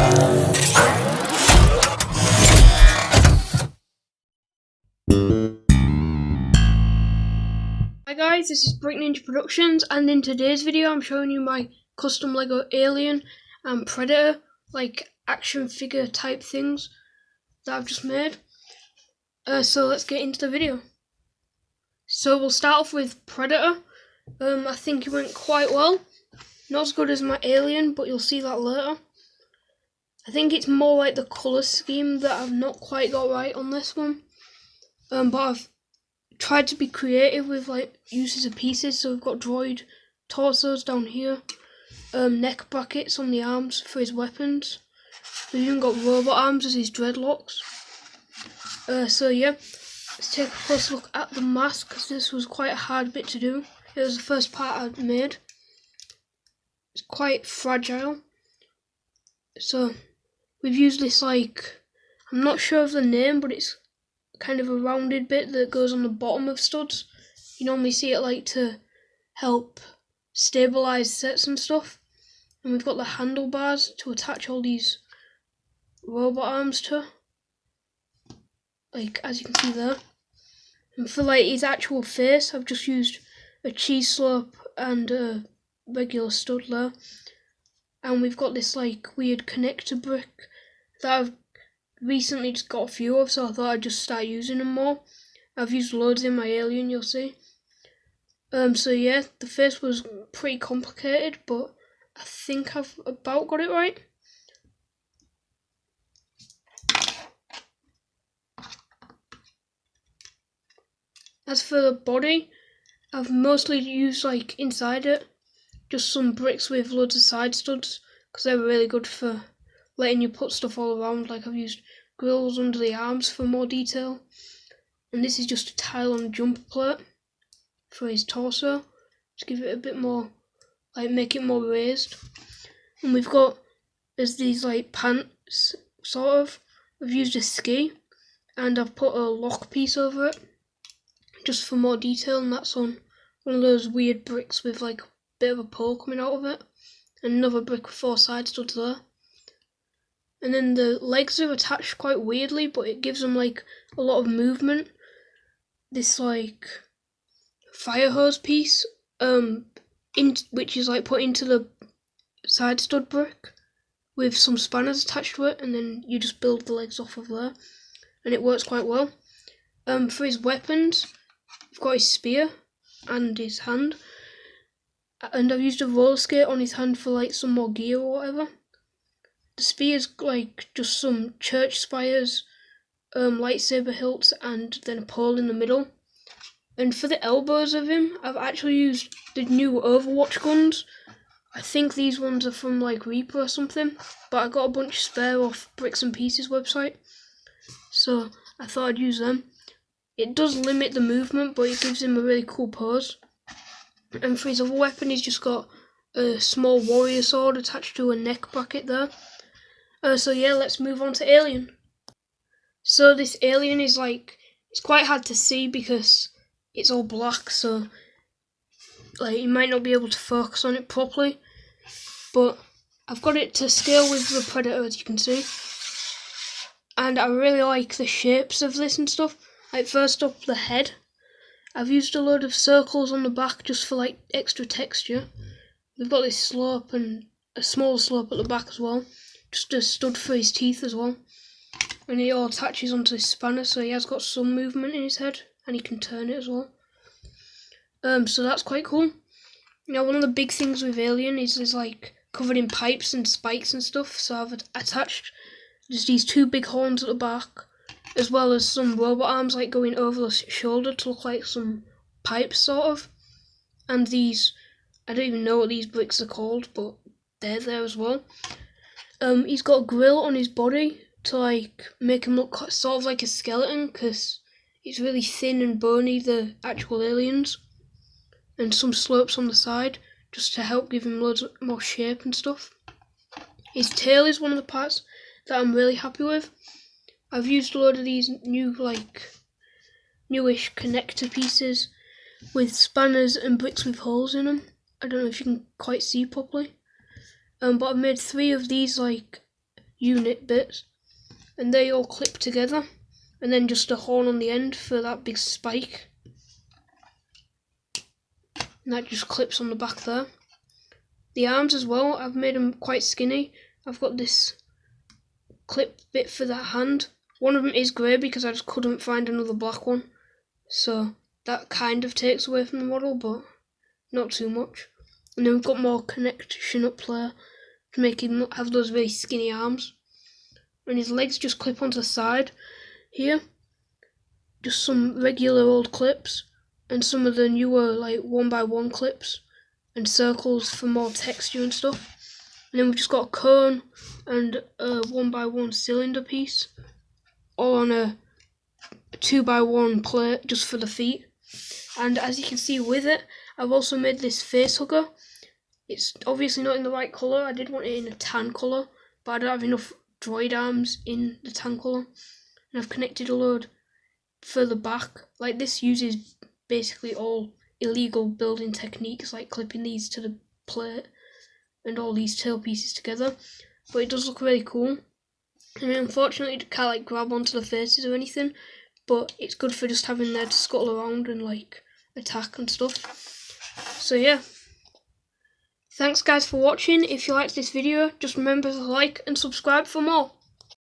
Hi guys, this is Brick Ninja Productions, and in today's video I'm showing you my custom Lego Alien and Predator, like action figure type things that I've just made. So let's get into the video. So we'll start off with Predator. I think it went quite well. Not as good as my Alien, but you'll see that later. I think it's more like the colour scheme that I've not quite got right on this one. But I've tried to be creative with like uses of pieces. So we've got droid torsos down here, neck brackets on the arms for his weapons. We've even got robot arms as his dreadlocks. So yeah, let's take a close look at the mask, because this was quite a hard bit to do. It was the first part I'd made. It's quite fragile. So we've used this, like, I'm not sure of the name, but it's kind of a rounded bit that goes on the bottom of studs. You normally see it like to help stabilize sets and stuff. And we've got the handlebars to attach all these robot arms to, like as you can see there. And for like his actual face, I've just used a cheese slope and a regular stud there. And we've got this like weird connector brick that I've recently just got a few of, so I thought I'd just start using them more. I've used loads in my Alien, you'll see. So yeah, the face was pretty complicated, but I think I've about got it right. As for the body, I've mostly used like inside it just some bricks with loads of side studs, because they're really good for letting you put stuff all around. Like I've used grills under the arms for more detail, and this is just a tile on a jumper plate for his torso to give it a bit more, like make it more raised. And we've got, as these like pants sort of, I've used a ski and I've put a lock piece over it just for more detail, and that's on one of those weird bricks with like a bit of a pole coming out of it, and another brick with 4 side studs there. And then the legs are attached quite weirdly, but it gives them like a lot of movement. This like fire hose piece, which is like put into the side stud brick with some spanners attached to it, and then you just build the legs off of there, and it works quite well. For his weapons, I've got his spear and his hand, and I've used a roller skate on his hand for like some more gear or whatever. The spear's like just some church spires, lightsaber hilts, and then a pole in the middle. And for the elbows of him, I've actually used the new Overwatch guns. I think these ones are from like Reaper or something, but I got a bunch spare off Bricks and Pieces website, so I thought I'd use them. It does limit the movement, but it gives him a really cool pose. And for his other weapon, he's just got a small warrior sword attached to a neck bracket there. So yeah, let's move on to Alien. So this Alien is like, it's quite hard to see because it's all black, so like you might not be able to focus on it properly, but I've got it to scale with the Predator, as you can see. And I really like the shapes of this and stuff. Like first up, the head. I've used a load of circles on the back just for like extra texture. We've got this slope and a small slope at the back as well, just a stud for his teeth as well. And it all attaches onto this spanner, so he has got some movement in his head, and he can turn it as well. So that's quite cool. Now one of the big things with Alien is like covered in pipes and spikes and stuff, so I've attached just these 2 big horns at the back, as well as some robot arms like going over the shoulder to look like some pipes sort of. And these, I don't even know what these bricks are called, but they're there as well. He's got a grill on his body to like make him look sort of like a skeleton, because it's really thin and bony, the actual aliens. And some slopes on the side just to help give him loads more shape and stuff. His tail is one of the parts that I'm really happy with. I've used a load of these new like newish connector pieces with spanners and bricks with holes in them. I don't know if you can quite see properly, but I've made 3 of these like unit bits, and they all clip together, and then just a horn on the end for that big spike, and that just clips on the back there. The arms as well, I've made them quite skinny. I've got this clip bit for that hand. One of them is grey because I just couldn't find another black one, so that kind of takes away from the model, but not too much. And then we've got more connection up there to make him have those very skinny arms. And his legs just clip onto the side here. Just some regular old clips, and some of the newer like 1x1 clips and circles for more texture and stuff. And then we've just got a cone and a 1x1 cylinder piece, all on a 2x1 plate just for the feet. And as you can see with it, I've also made this face hugger. It's obviously not in the right colour. I did want it in a tan colour, but I don't have enough droid arms in the tan colour. And I've connected a load further back. Like, this uses basically all illegal building techniques, like clipping these to the plate and all these tail pieces together. But it does look really cool. And unfortunately it can't like grab onto the faces or anything, but it's good for just having there to scuttle around and like attack and stuff. So yeah. Thanks guys for watching. If you liked this video, just remember to like and subscribe for more.